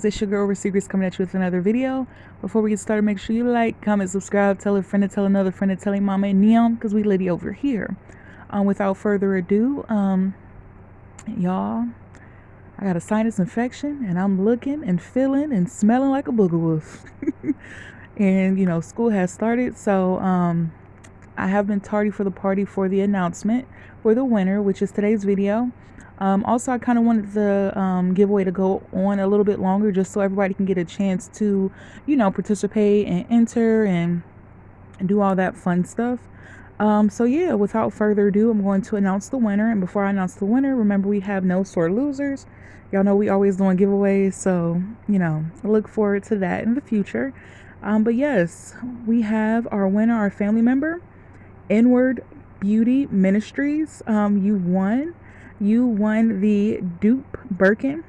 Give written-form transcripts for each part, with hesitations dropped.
it's your girl Over Secrets coming at you with another video. Before we get started, make sure you like, comment, subscribe, tell a friend to tell another friend to tell a mama and Neom, because we litty over here. Without further ado, y'all, I got a sinus infection and I'm looking and feeling and smelling like a booger wolf. And you know, school has started, so I have been tardy for the party for the announcement for the winner, which is today's video. Also, I kind of wanted the giveaway to go on a little bit longer just so everybody can get a chance to, you know, participate and enter and do all that fun stuff. So yeah, without further ado, I'm going to announce the winner. And before I announce the winner, remember we have no sore losers. Y'all know we always doing giveaways, so, you know, look forward to that in the future. But yes, we have our winner, our family member, Inward Beauty Ministries. You won the Dupe Birkin.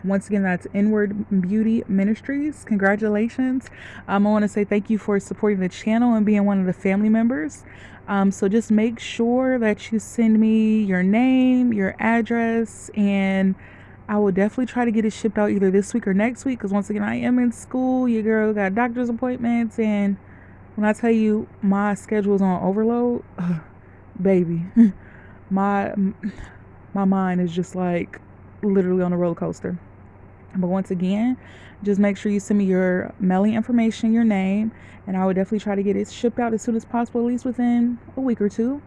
Once again, that's Inward Beauty Ministries. Congratulations. I want to say thank you for supporting the channel and being one of the family members. So just make sure that you send me your name, your address, and I will definitely try to get it shipped out either this week or next week, because once again, I am in school. Your girl got doctor's appointments, and when I tell you my schedule is on overload, baby, my mind is just like literally on a roller coaster. But once again, just make sure you send me your mailing information, your name, and I would definitely try to get it shipped out as soon as possible, at least within a week or two.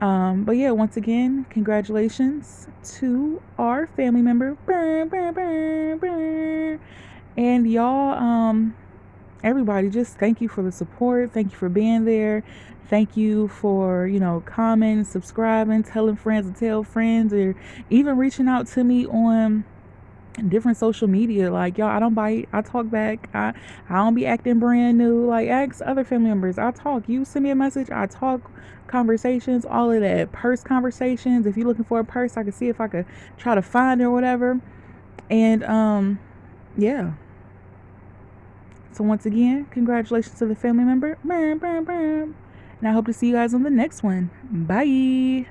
But yeah, once again, congratulations to our family member. And y'all, everybody, just thank you for the support. Thank you for being there. Thank you for, you know, commenting, subscribing, telling friends to tell friends, or even reaching out to me on different social media. Like, y'all, I don't bite, I talk back. I don't be acting brand new. Like, ask other family members. I talk. You send me a message, I talk. Conversations, all of that. Purse conversations. If you're looking for a purse, I can see if I could try to find it or whatever. And yeah. So once again, congratulations to the family member. And I hope to see you guys on the next one. Bye.